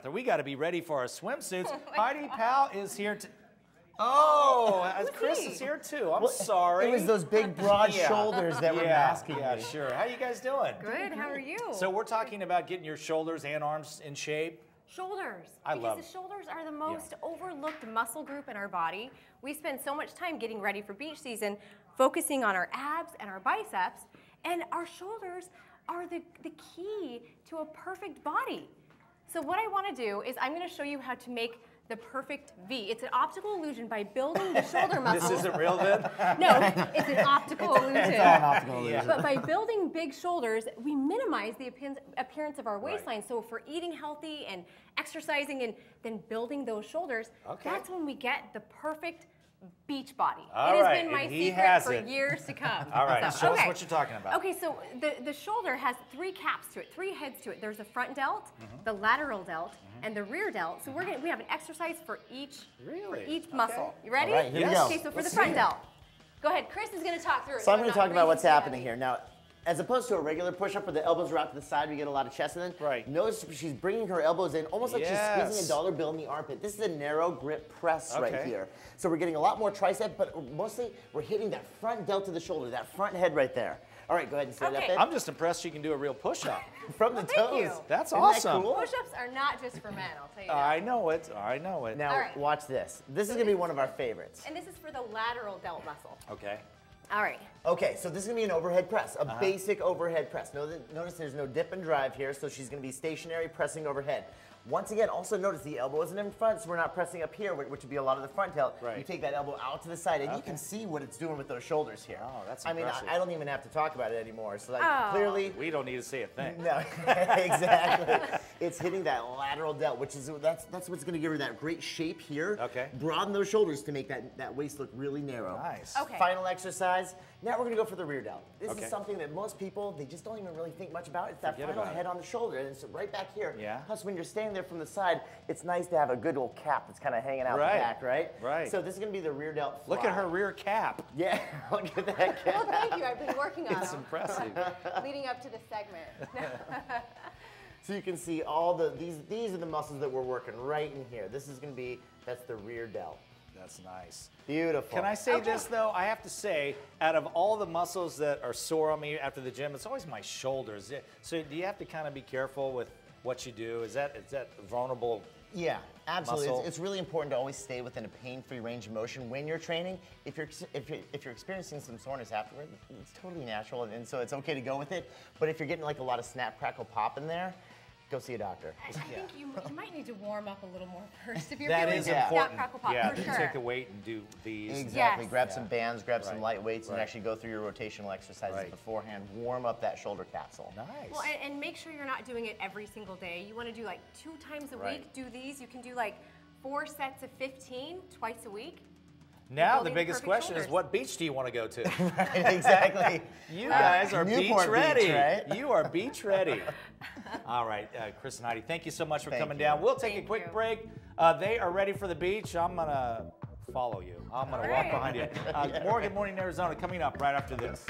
So we got to be ready for our swimsuits. Heidi Powell is here to. Oh, Chris is here too. I'm sorry. It was those big, broad shoulders that were masking me. Yeah, sure. How you guys doing? Good. How are you? So we're talking about getting your shoulders and arms in shape. Shoulders. I love Because the shoulders are the most overlooked muscle group in our body. We spend so much time getting ready for beach season, focusing on our abs and our biceps, and our shoulders are the key to a perfect body. So what I want to do is I'm going to show you how to make the perfect V. It's an optical illusion by building the shoulder muscles. This isn't real then? No, it's an optical illusion. It's all an optical illusion. But by building big shoulders, we minimize the appearance of our waistline. So if we're eating healthy and exercising and then building those shoulders, that's when we get the perfect beach body. It has been my secret for years to come. All right, show us what you're talking about. Okay, so the shoulder has three caps to it, three heads to it. There's a front delt, the lateral delt, and the rear delt. So we have an exercise for each muscle. You ready? All right, here we go. Okay, so for the front delt, go ahead. Chris is going to talk through it. So I'm going to talk about what's happening here. Now, as opposed to a regular push-up where the elbows are out to the side, we get a lot of chest in. Notice she's bringing her elbows in almost like she's squeezing a dollar bill in the armpit. This is a narrow grip press right here. So we're getting a lot more tricep, but mostly we're hitting that front delt of the shoulder, that front head right there. All right, go ahead and stand up. I'm just impressed you can do a real push-up. From the toes. Thank you. That's Isn't awesome. That cool? Push-ups are not just for men, I'll tell you that. I know it. I know it. Now, watch this. This is going to be one of our favorites. And this is for the lateral delt muscle. Okay. All right. Okay, so this is going to be an overhead press, a basic overhead press. Notice there's no dip and drive here, so she's going to be stationary pressing overhead. Once again, also notice the elbow isn't in front, so we're not pressing up here, which would be a lot of the front delt. You take that elbow out to the side, and you can see what it's doing with those shoulders here. Oh, that's impressive. I don't even have to talk about it anymore. So clearly, we don't need to see a thing. No, exactly. It's hitting that lateral delt, which is that's what's going to give her that great shape here. Okay. Broaden those shoulders to make that waist look really narrow. Nice. Okay. Final exercise. Now we're going to go for the rear delt. This is something that most people, they just don't even really think much about. It's that final head on the shoulder, and it's right back here. Plus, when you're standing there from the side, it's nice to have a good little cap that's kind of hanging out the back, right? So this is going to be the rear delt fly. Look at her rear cap. Yeah, look at that cap. Well, thank you. I've been working on it. It's impressive. Leading up to the segment. So you can see all these are the muscles that we're working right in here. This is going to be, that's the rear delt. That's nice. Beautiful. Can I say this, though? I have to say, out of all the muscles that are sore on me after the gym, it's always my shoulders. So do you have to kind of be careful with what you do? Is that vulnerable? Yeah, absolutely. It's really important to always stay within a pain-free range of motion when you're training. If you're experiencing some soreness afterward, it's totally natural, and so it's okay to go with it. But if you're getting like a lot of snap, crackle, pop in there, go see a doctor. I think you might need to warm up a little more first if you're that feeling is important. Crackle, pop, yeah, for sure. take a weight and do these. Exactly. Grab some bands, grab some light weights, and actually go through your rotational exercises beforehand. Warm up that shoulder capsule. Nice. Well, and make sure you're not doing it every single day. You want to do like 2 times a week. Do these. You can do like 4 sets of 15 twice a week. Now the biggest question is, what beach do you want to go to? Right, exactly. You guys are beach ready. Beach, right? You are beach ready. All right, Chris and Heidi, thank you so much for coming down. We'll take a quick break. They are ready for the beach. I'm going to follow you. I'm going to walk behind you. More Good Morning Arizona coming up right after this.